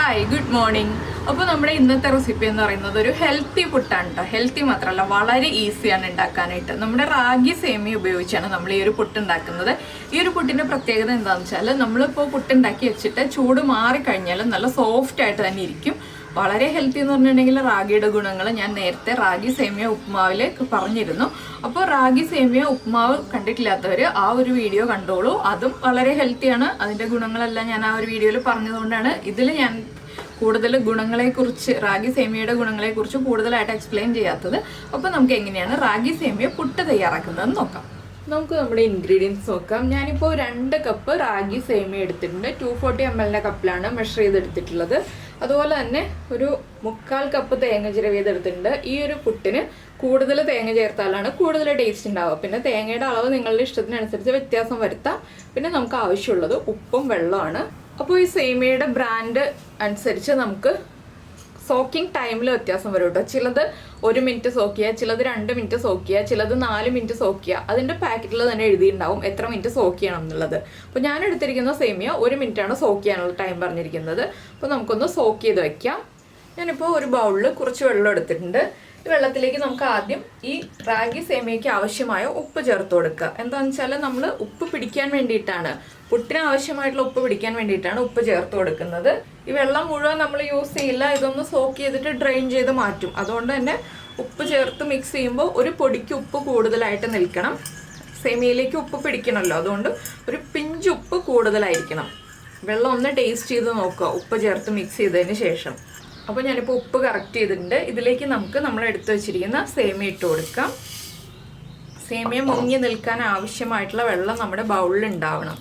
Hi good morning. അപ്പോൾ നമ്മുടെ ഇന്നത്തെ റെസിപ്പി എന്ന് പറയുന്നത് ഒരു ഹെൽത്തി പുട്ടാണ് കേട്ടോ. ഹെൽത്തി മാത്രമല്ല, വളരെ ഈസിയാണ് ഉണ്ടാക്കാനായിട്ട്. നമ്മുടെ റാഗി സേമിയ ഉപയോഗിച്ചാണ് നമ്മൾ ഈ ഒരു പുട്ട് ഉണ്ടാക്കുന്നത്. ഈ ഒരു പുട്ടിൻ്റെ പ്രത്യേകത എന്താണെന്ന് വെച്ചാൽ, നമ്മളിപ്പോൾ പുട്ടുണ്ടാക്കി വെച്ചിട്ട് ചൂട് മാറിക്കഴിഞ്ഞാൽ നല്ല സോഫ്റ്റ് ആയിട്ട് തന്നെ ഇരിക്കും. വളരെ ഹെൽത്തി എന്ന് പറഞ്ഞിട്ടുണ്ടെങ്കിൽ റാഗിയുടെ ഗുണങ്ങൾ ഞാൻ നേരത്തെ റാഗി സേമിയ ഉപ്മാവിൽ പറഞ്ഞിരുന്നു. അപ്പോൾ റാഗി സേമിയ ഉപ്മാവ് കണ്ടിട്ടില്ലാത്തവർ ആ ഒരു വീഡിയോ കണ്ടോളൂ. അതും വളരെ ഹെൽത്തിയാണ്. അതിൻ്റെ ഗുണങ്ങളെല്ലാം ഞാൻ ആ ഒരു വീഡിയോയിൽ പറഞ്ഞതുകൊണ്ടാണ് ഇതിൽ ഞാൻ കൂടുതൽ ഗുണങ്ങളെക്കുറിച്ച്, റാഗി സേമിയയുടെ ഗുണങ്ങളെക്കുറിച്ച് കൂടുതലായിട്ട് എക്സ്പ്ലെയിൻ ചെയ്യാത്തത്. അപ്പോൾ നമുക്ക് എങ്ങനെയാണ് റാഗി സേമിയ പുട്ട് തയ്യാറാക്കുന്നതെന്ന് നോക്കാം. നമുക്ക് നമ്മുടെ ഇൻഗ്രീഡിയൻസ് നോക്കാം. ഞാനിപ്പോൾ 2 കപ്പ് റാഗി സേമിയ എടുത്തിട്ടുണ്ട്. 240 ml കപ്പിലാണ് മെഷർ ചെയ്തെടുത്തിട്ടുള്ളത്. അതുപോലെ തന്നെ ഒരു 1/4 കപ്പ് തേങ്ങ ചിരവിയതെടുത്തിട്ടുണ്ട്. ഈ ഒരു പുട്ടിന് കൂടുതൽ തേങ്ങ ചേർത്താലാണ് കൂടുതൽ ടേസ്റ്റ് ഉണ്ടാവുക. പിന്നെ തേങ്ങയുടെ അളവ് നിങ്ങളുടെ ഇഷ്ടത്തിനനുസരിച്ച് വ്യത്യാസം വരുത്താം. പിന്നെ നമുക്ക് ആവശ്യമുള്ളത് ഉപ്പും വെള്ളമാണ്. അപ്പോൾ ഈ സേമിയയുടെ ബ്രാൻഡ് അനുസരിച്ച് നമുക്ക് സോക്കിംഗ് ടൈമിൽ വ്യത്യാസം വരും കേട്ടോ. ചിലത് 1 മിനിറ്റ് സോക്ക് ചെയ്യുക, ചിലത് 2 മിനിറ്റ് സോക്ക് ചെയ്യുക, ചിലത് 4 മിനിറ്റ് സോക്ക് ചെയ്യുക. അതിൻ്റെ പാക്കറ്റിൽ തന്നെ എഴുതിയിട്ടുണ്ടാവും എത്ര മിനിറ്റ് സോക്ക് ചെയ്യണം എന്നുള്ളത്. അപ്പോൾ ഞാൻ എടുത്തിരിക്കുന്ന സേമിയ 1 മിനിറ്റാണ് സോക്ക് ചെയ്യാനുള്ള ടൈം പറഞ്ഞിരിക്കുന്നത്. അപ്പോൾ നമുക്കൊന്ന് സോക്ക് ചെയ്ത് വെക്കാം. ഞാനിപ്പോൾ ഒരു ബൗളിൽ കുറച്ച് വെള്ളം എടുത്തിട്ടുണ്ട്. ഈ വെള്ളത്തിലേക്ക് നമുക്ക് ആദ്യം ഈ റാഗി സേമിയയ്ക്ക് ആവശ്യമായ ഉപ്പ് ചേർത്ത് കൊടുക്കുക. എന്താണെന്ന് വെച്ചാൽ നമ്മൾ ഉപ്പ് പിടിക്കാൻ വേണ്ടിയിട്ടാണ്, പുട്ടിന് ആവശ്യമായിട്ടുള്ള ഉപ്പ് പിടിക്കാൻ വേണ്ടിയിട്ടാണ് ഉപ്പ് ചേർത്ത് കൊടുക്കുന്നത്. ഈ വെള്ളം മുഴുവൻ നമ്മൾ യൂസ് ചെയ്യില്ല, ഇതൊന്ന് സോക്ക് ചെയ്തിട്ട് ഡ്രെയിൻ ചെയ്ത് മാറ്റും. അതുകൊണ്ട് തന്നെ ഉപ്പ് ചേർത്ത് മിക്സ് ചെയ്യുമ്പോൾ ഒരു പൊടിക്ക് ഉപ്പ് കൂടുതലായിട്ട് നിൽക്കണം. സേമിയയിലേക്ക് ഉപ്പ് പിടിക്കണമല്ലോ, അതുകൊണ്ട് ഒരു പിഞ്ച് ഉപ്പ് കൂടുതലായിരിക്കണം. വെള്ളം ഒന്ന് ടേസ്റ്റ് ചെയ്ത് നോക്കുക ഉപ്പ് ചേർത്ത് മിക്സ് ചെയ്തതിന് ശേഷം. അപ്പോൾ ഞാനിപ്പോൾ ഉപ്പ് കറക്റ്റ് ചെയ്തിട്ടുണ്ട്. ഇതിലേക്ക് നമുക്ക് നമ്മൾ എടുത്തു വെച്ചിരിക്കുന്ന സേമിയ ഇട്ട് കൊടുക്കാം. സേമിയ മുങ്ങി നിൽക്കാൻ ആവശ്യമായിട്ടുള്ള വെള്ളം നമ്മുടെ ബൗളിൽ ഉണ്ടാവണം.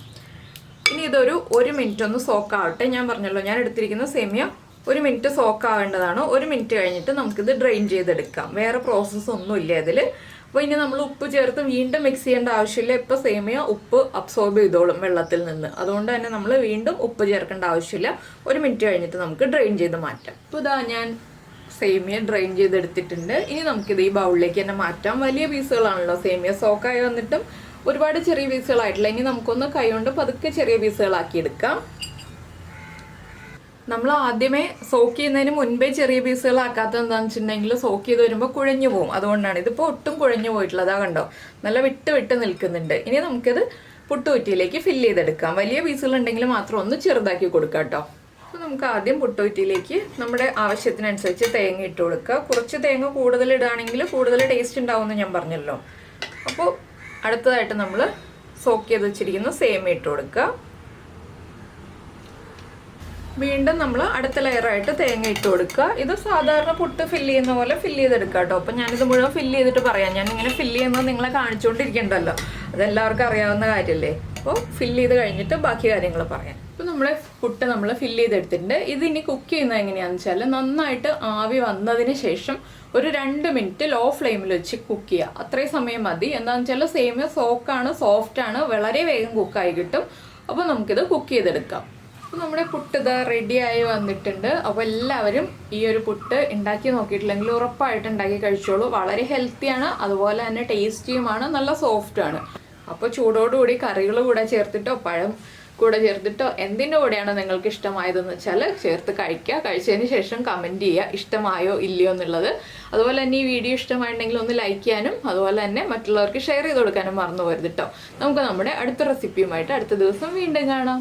ഇനി ഇതൊരു 1 മിനിറ്റ് ഒന്ന് സോക്ക് ആവട്ടെ. ഞാൻ പറഞ്ഞല്ലോ, ഞാൻ എടുത്തിരിക്കുന്ന സേമിയ 1 മിനിറ്റ് സോക്ക് ആവേണ്ടതാണ്. 1 മിനിറ്റ് കഴിഞ്ഞിട്ട് നമുക്കിത് ഡ്രെയിൻ ചെയ്തെടുക്കാം. വേറെ പ്രോസസ്സ് ഒന്നുമില്ല അതിൽ. അപ്പോൾ ഇനി നമ്മൾ ഉപ്പ് ചേർത്ത് വീണ്ടും മിക്സ് ചെയ്യേണ്ട ആവശ്യമില്ല. ഇപ്പോൾ സേമിയ ഉപ്പ് അബ്സോർബ് ചെയ്തോളും വെള്ളത്തിൽ നിന്ന്. അതുകൊണ്ട് തന്നെ നമ്മൾ വീണ്ടും ഉപ്പ് ചേർക്കേണ്ട ആവശ്യമില്ല. 1 മിനിറ്റ് കഴിഞ്ഞിട്ട് നമുക്ക് ഡ്രെയിൻ ചെയ്ത് മാറ്റാം. അപ്പോൾ ഇതാ ഞാൻ സേമിയ ഡ്രെയിൻ ചെയ്തെടുത്തിട്ടുണ്ട്. ഇനി നമുക്കിത് ഈ ബൗളിലേക്ക് തന്നെ മാറ്റാം. വലിയ പീസുകളാണല്ലോ സേമിയ, സോക്കായി വന്നിട്ടും ഒരുപാട് ചെറിയ പീസുകളായിട്ടില്ല. ഇനി നമുക്കൊന്ന് കൈകൊണ്ട് പതുക്കെ ചെറിയ പീസുകളാക്കി എടുക്കാം. നമ്മൾ ആദ്യമേ സോക്ക് ചെയ്യുന്നതിന് മുൻപേ ചെറിയ പീസുകളാക്കാത്തത് എന്താണെന്ന് വെച്ചിട്ടുണ്ടെങ്കിൽ സോക്ക് ചെയ്ത് വരുമ്പോൾ കുഴഞ്ഞു പോകും. അതുകൊണ്ടാണ്. ഇതിപ്പോൾ ഒട്ടും കുഴഞ്ഞു പോയിട്ടുള്ളത്. അതാ കണ്ടോ, നല്ല വിട്ട് നിൽക്കുന്നുണ്ട്. ഇനി നമുക്കിത് പുട്ടുകുറ്റിയിലേക്ക് ഫില്ല് ചെയ്തെടുക്കാം. വലിയ പീസുകളുണ്ടെങ്കിൽ മാത്രം ഒന്ന് ചെറുതാക്കി കൊടുക്കാം കേട്ടോ. അപ്പോൾ നമുക്ക് ആദ്യം പുട്ടുകുറ്റിയിലേക്ക് നമ്മുടെ ആവശ്യത്തിനനുസരിച്ച് തേങ്ങ ഇട്ട് കൊടുക്കുക. കുറച്ച് തേങ്ങ കൂടുതൽ ഇടുകയാണെങ്കിൽ കൂടുതൽ ടേസ്റ്റ് ഉണ്ടാവുമെന്ന് ഞാൻ പറഞ്ഞല്ലോ. അപ്പോൾ അടുത്തതായിട്ട് നമ്മൾ സോക്ക് ചെയ്ത് വെച്ചിരിക്കുന്ന സേമിയ ഇട്ട് കൊടുക്കുക. വീണ്ടും നമ്മൾ അടുത്ത ലെയറായിട്ട് തേങ്ങ ഇട്ട് കൊടുക്കുക. ഇത് സാധാരണ പുട്ട് ഫില്ല് ചെയ്യുന്ന പോലെ ഫില്ല് ചെയ്തെടുക്കുക കേട്ടോ. അപ്പം ഞാനിത് മുഴുവൻ ഫില്ല് ചെയ്തിട്ട് പറയാം. ഞാൻ ഇങ്ങനെ ഫില്ല് ചെയ്യുന്നത് നിങ്ങളെ കാണിച്ചുകൊണ്ടിരിക്കണ്ടല്ലോ, അതെല്ലാവർക്കും അറിയാവുന്ന കാര്യമല്ലേ. അപ്പോൾ ഫില്ല് ചെയ്ത് കഴിഞ്ഞിട്ട് ബാക്കി കാര്യങ്ങൾ പറയാം. ഇപ്പോൾ നമ്മുടെ പുട്ട് നമ്മൾ ഫില്ല് ചെയ്തെടുത്തിട്ടുണ്ട്. ഇത് ഇനി കുക്ക് ചെയ്യുന്നത് എങ്ങനെയാണെന്ന് വെച്ചാൽ, നന്നായിട്ട് ആവി വന്നതിന് ശേഷം ഒരു 2 മിനിറ്റ് ലോ ഫ്ലെയിമിൽ വെച്ച് കുക്ക് ചെയ്യുക. അത്രയും സമയം മതി. എന്താണെന്ന് വെച്ചാൽ സേമിയ സോക്കാണ്, സോഫ്റ്റാണ്, വളരെ വേഗം കുക്കായി കിട്ടും. അപ്പോൾ നമുക്കിത് കുക്ക് ചെയ്തെടുക്കാം. അപ്പോൾ നമ്മുടെ പുട്ട് ഇതാ റെഡിയായി വന്നിട്ടുണ്ട്. അപ്പോൾ എല്ലാവരും ഈ ഒരു പുട്ട് ഉണ്ടാക്കി നോക്കിയിട്ടില്ലെങ്കിൽ ഉറപ്പായിട്ട് ഉണ്ടാക്കി കഴിച്ചോളൂ. വളരെ ഹെൽത്തിയാണ്, അതുപോലെ തന്നെ ടേസ്റ്റിയുമാണ്, നല്ല സോഫ്റ്റാണ്. അപ്പോൾ ചൂടോടുകൂടി കറികൾ കൂടെ ചേർത്തിട്ടോ പഴം കൂടെ ചേർത്തിട്ടോ എന്തിൻ്റെ കൂടെയാണ് നിങ്ങൾക്ക് ഇഷ്ടമായതെന്ന് വെച്ചാൽ ചേർത്ത് കഴിക്കുക. കഴിച്ചതിന് ശേഷം കമൻറ്റ് ചെയ്യുക ഇഷ്ടമായോ ഇല്ലയോ എന്നുള്ളത്. അതുപോലെ തന്നെ ഈ വീഡിയോ ഇഷ്ടമായിട്ടുണ്ടെങ്കിൽ ഒന്ന് ലൈക്ക് ചെയ്യാനും അതുപോലെ തന്നെ മറ്റുള്ളവർക്ക് ഷെയർ ചെയ്ത് കൊടുക്കാനും മറന്നു പോകരുത് കേട്ടോ. നമുക്ക് നമ്മുടെ അടുത്ത റെസിപ്പിയുമായിട്ട് അടുത്ത ദിവസം വീണ്ടും കാണാം.